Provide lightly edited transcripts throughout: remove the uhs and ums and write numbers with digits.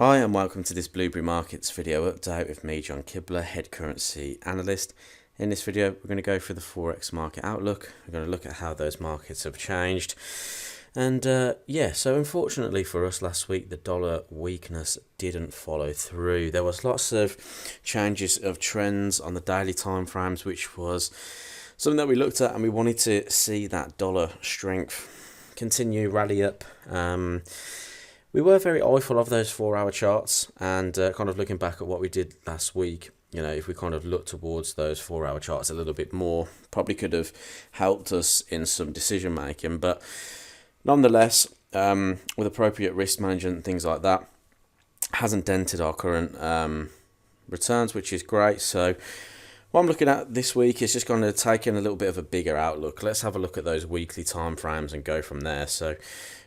Hi and welcome to this Blueberry Markets video update with me, John Kibler, Head Currency Analyst. In this video we're going to go through the Forex market outlook. We're going to look at how those markets have changed. And so unfortunately for us last week, the dollar weakness didn't follow through. There was lots of changes of trends on the daily time frames, which was something that we looked at, and we wanted to see that dollar strength continue, rally up. We were very eyeful of those 4-hour charts, and kind of looking back at what we did last week, you know, if we kind of look towards those 4-hour charts a little bit more, probably could have helped us in some decision making. But nonetheless, with appropriate risk management and things like that, hasn't dented our current returns, which is great. So what I'm looking at this week is just going to take in a little bit of a bigger outlook. Let's have a look at those weekly time frames and go from there. So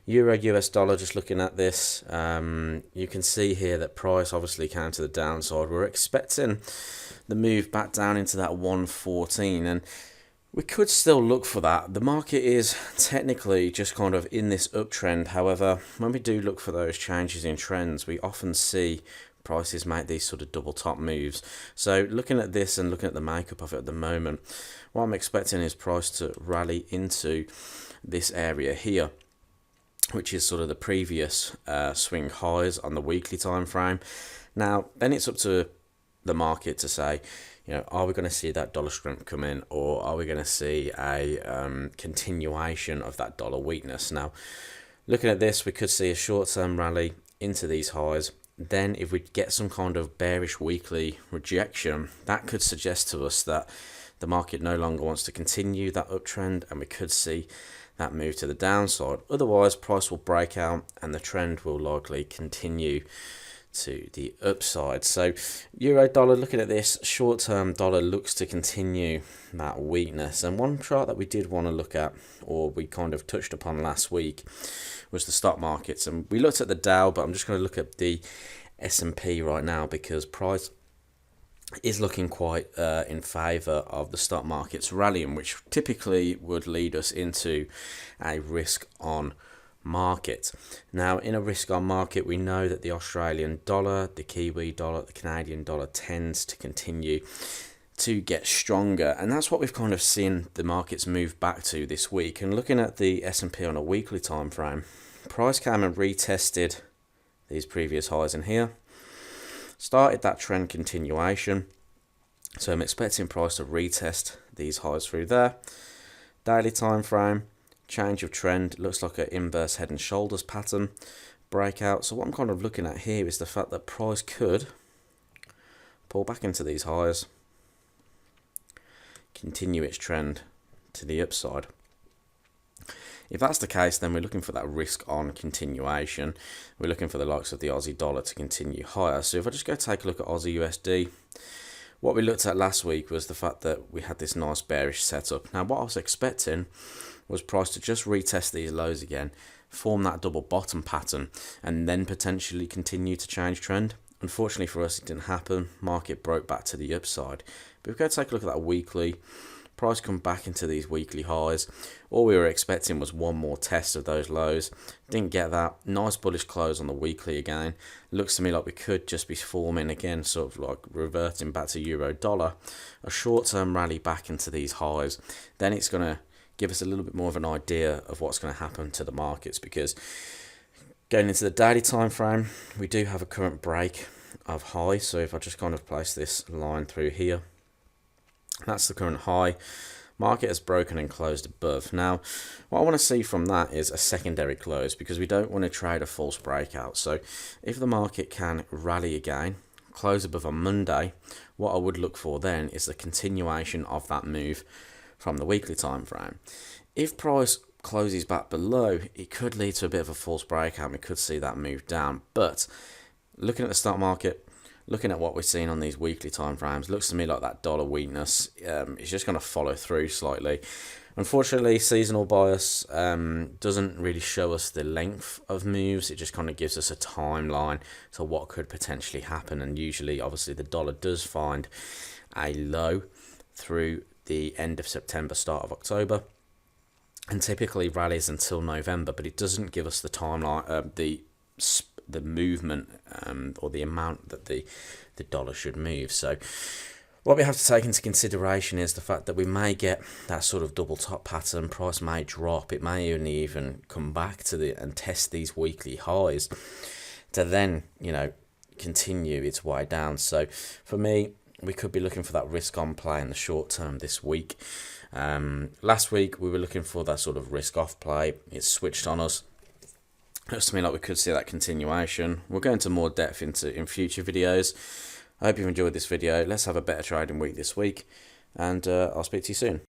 Euro US dollar, just looking at this, you can see here that price obviously came to the downside. We're expecting the move back down into that 114, and we could still look for that. The market is technically just kind of in this uptrend. However, when we do look for those changes in trends, we often see prices make these sort of double top moves. So looking at this and looking at the makeup of it at the moment, what I'm expecting is price to rally into this area here, which is sort of the previous swing highs on the weekly time frame. Now then it's up to the market to say, you know, are we going to see that dollar strength come in, or are we going to see a continuation of that dollar weakness? Now looking at this, we could see a short-term rally into these highs. Then if we get some kind of bearish weekly rejection, that could suggest to us that the market no longer wants to continue that uptrend, and we could see that move to the downside. Otherwise, price will break out and the trend will likely continue to the upside. So euro dollar, looking at this, short-term dollar looks to continue that weakness. And one chart that we did want to look at, or we kind of touched upon last week, was the stock markets. And we looked at the Dow, but I'm just going to look at the S&P right now, because price is looking quite in favour of the stock markets rallying, which typically would lead us into a risk on market. Now in a risk on market, we know that the Australian dollar, the Kiwi dollar, the Canadian dollar tends to continue to get stronger, and that's what we've kind of seen the markets move back to this week. And looking at the S&P on a weekly time frame, price came and retested these previous highs in here, started that trend continuation. So I'm expecting price to retest these highs through there. Daily time frame, change of trend, looks like an inverse head and shoulders pattern breakout. So what I'm kind of looking at here is the fact that price could pull back into these highs, continue its trend to the upside. If that's the case, then we're looking for that risk on continuation. We're looking for the likes of the Aussie dollar to continue higher. So if I just go take a look at Aussie USD, what we looked at last week was the fact that we had this nice bearish setup. Now what I was expecting was price to just retest these lows again, form that double bottom pattern, and then potentially continue to change trend. Unfortunately for us, it didn't happen. Market broke back to the upside. But if we go take a look at that weekly, price come back into these weekly highs. All we were expecting was one more test of those lows. Didn't get that. Nice bullish close on the weekly again. Looks to me like we could just be forming again, sort of like reverting back to euro dollar. A short-term rally back into these highs. Then it's going to give us a little bit more of an idea of what's going to happen to the markets, because going into the daily time frame, we do have a current break of high. So if I just kind of place this line through here, that's the current high. Market has broken and closed above. Now what I want to see from that is a secondary close, because we don't want to trade a false breakout. So if the market can rally again, close above on Monday, what I would look for then is the continuation of that move from the weekly time frame. If price closes back below, it could lead to a bit of a false breakout. We could see that move down. But looking at the stock market, looking at what we're seeing on these weekly time frames, looks to me like that dollar weakness is just going to follow through slightly. Unfortunately, seasonal bias doesn't really show us the length of moves. It just kind of gives us a timeline to what could potentially happen. And usually, obviously, the dollar does find a low through the end of September, start of October, and typically rallies until November, but it doesn't give us the timeline, the the movement or the amount that the dollar should move. So what we have to take into consideration is the fact that we may get that sort of double top pattern. Price may drop. It may only even come back to and test these weekly highs to then, continue its way down. So for me, we could be looking for that risk on play in the short term this week. Last week we were looking for that sort of risk off play. It switched on us. Looks to me like we could see that continuation. We'll go into more depth in future videos. I hope you've enjoyed this video. Let's have a better trading week this week, and I'll speak to you soon.